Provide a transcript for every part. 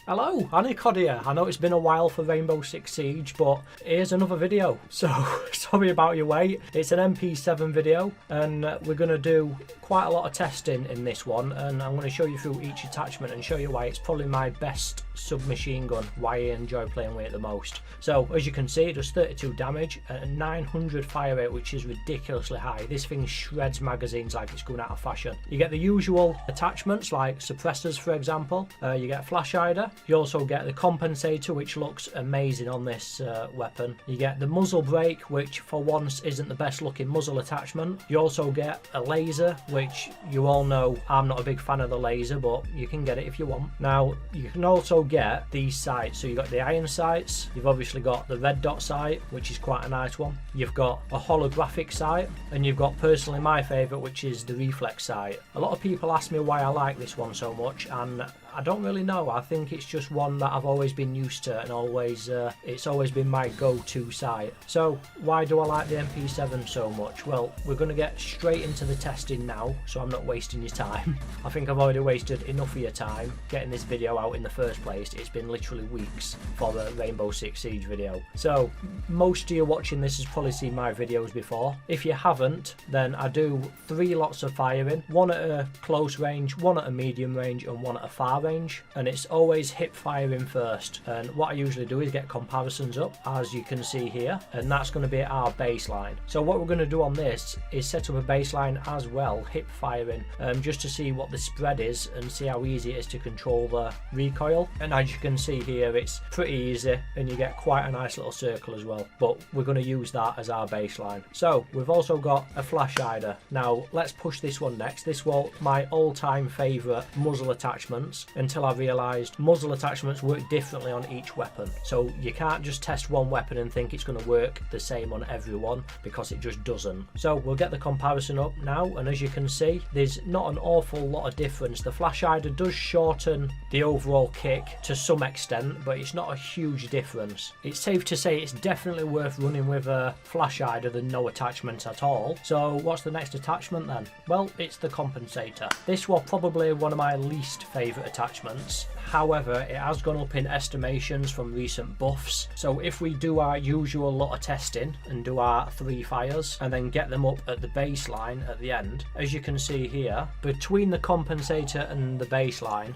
Hello, AniCod here. I know it's been a while for Rainbow Six Siege, but here's another video. So, sorry about your wait. It's an MP7 video, and we're going to do quite a lot of testing in this one, and I'm going to show you through each attachment and show you why it's probably my best submachine gun, why I enjoy playing with it the most. So, as you can see, it does 32 damage at a 900 fire rate, which is ridiculously high. This thing shreds magazines like it's going out of fashion. You get the usual attachments like suppressors, for example. You get a flash hider. You also get the compensator, which looks amazing on this weapon. You get the muzzle brake, which for once isn't the best looking muzzle attachment. You also get a laser, which you all know I'm not a big fan of the laser, but you can get it if you want. Now, you can also get these sights. So you've got the iron sights. You've obviously got the red dot sight, which is quite a nice one. You've got a holographic sight, and you've got personally my favourite, which is the reflex sight. A lot of people ask me why I like this one so much, and I don't really know. I think it's just one that I've always been used to, and always it's always been my go-to sight. So why do I like the MP7 so much? Well, we're going to get straight into the testing now, so I'm not wasting your time. I think I've already wasted enough of your time getting this video out in the first place. It's been literally weeks for the Rainbow Six Siege video. So most of you watching this has probably seen my videos before. If you haven't, then I do 3 lots of firing, one at a close range, one at a medium range, and one at a far range, and it's always hip firing first. And what I usually do is get comparisons up, as you can see here, and that's going to be our baseline. So what we're going to do on this is set up a baseline as well, hip firing, just to see what the spread is and see how easy it is to control the recoil. And as you can see here, it's pretty easy, and you get quite a nice little circle as well, but we're going to use that as our baseline. So we've also got a flash hider. Now let's push this one next. This was my all-time favourite muzzle attachments, until I realised muzzle attachments work differently on each weapon. So you can't just test one weapon and think it's going to work the same on everyone, because it just doesn't. So we'll get the comparison up now, and as you can see, there's not an awful lot of difference. The flash hider does shorten the overall kick to some extent, but it's not a huge difference. It's safe to say it's definitely worth running with a flash hider than no attachment at all. So what's the next attachment then? Well, it's the compensator. This was probably one of my least favourite attachments. However, it has gone up in estimations from recent buffs. So if we do our usual lot of testing and do our 3 fires and then get them up at the baseline at the end, as you can see here, between the compensator and the baseline,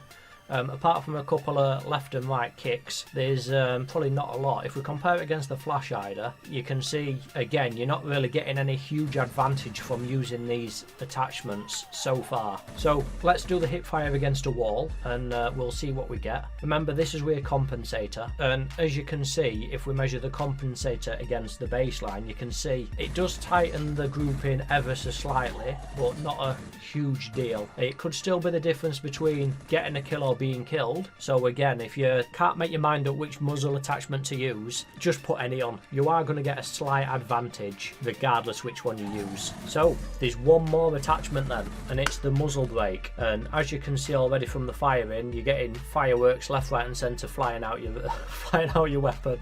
apart from a couple of left and right kicks, there's probably not a lot. If we compare it against the flash hider, you can see again you're not really getting any huge advantage from using these attachments so far. So let's do the hip fire against a wall, and we'll see what we get. Remember, this is with a compensator, and as you can see, if we measure the compensator against the baseline, you can see it does tighten the grouping ever so slightly, but not a huge deal. It could still be the difference between getting a kill or being killed. So again, if you can't make your mind up which muzzle attachment to use, just put any on. You are going to get a slight advantage regardless which one you use. So there's one more attachment then, and it's the muzzle brake. And as you can see already from the firing, you're getting fireworks left, right and centre flying out your weapon.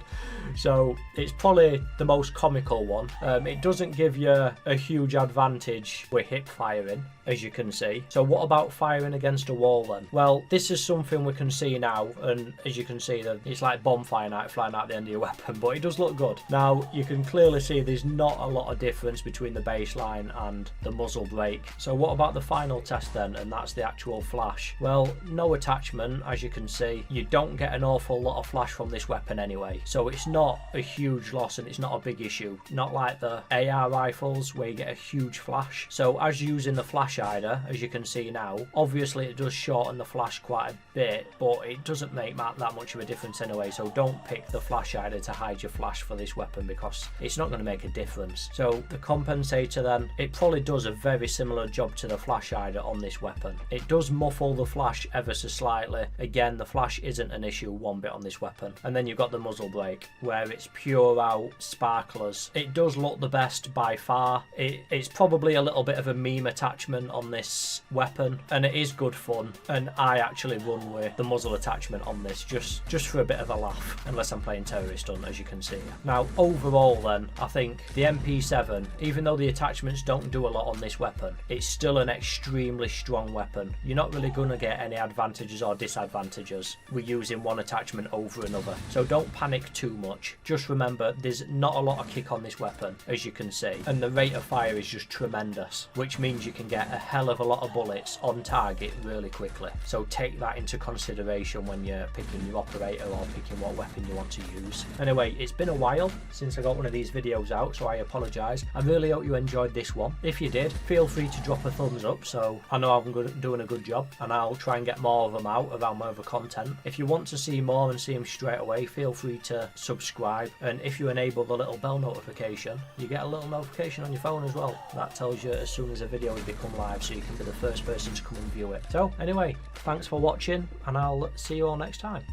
So it's probably the most comical one. It doesn't give you a huge advantage with hip firing, as you can see. So what about firing against a wall then? Well, this is something we can see now, and as you can see, that it's like bonfire night flying out the end of your weapon, but it does look good. Now you can clearly see there's not a lot of difference between the baseline and the muzzle brake. So what about the final test then, and that's the actual flash? Well, no attachment, as you can see. You don't get an awful lot of flash from this weapon anyway, so it's not a huge loss and it's not a big issue. Not like the AR rifles where you get a huge flash. So as using the flash hider, as you can see now, obviously it does shorten the flash quite a bit, but it doesn't make that much of a difference anyway. So don't pick the flash hider to hide your flash for this weapon, because it's not going to make a difference. So the compensator then, it probably does a very similar job to the flash hider on this weapon. It does muffle the flash ever so slightly. Again, the flash isn't an issue one bit on this weapon. And then you've got the muzzle brake, where it's pure out sparklers. It does look the best by far. It's probably a little bit of a meme attachment on this weapon, and it is good fun, and I actually run with the muzzle attachment on this just for a bit of a laugh, unless I'm playing terrorist hunt, as you can see. Now overall then, I think the MP7, even though the attachments don't do a lot on this weapon, it's still an extremely strong weapon. You're not really going to get any advantages or disadvantages with using one attachment over another, so don't panic too much. Just remember, there's not a lot of kick on this weapon, as you can see, and the rate of fire is just tremendous, which means you can get a hell of a lot of bullets on target really quickly. So take that into consideration when you're picking your operator or picking what weapon you want to use. Anyway, it's been a while since I got one of these videos out, so I apologise. I really hope you enjoyed this one. If you did, feel free to drop a thumbs up so I know I'm doing a good job, and I'll try and get more of them out around my other content. If you want to see more and see them straight away, feel free to subscribe, and if you enable the little bell notification, you get a little notification on your phone as well. That tells you as soon as a video has become live, so you can be the first person to come and view it. So anyway, thanks for watching, and I'll see you all next time.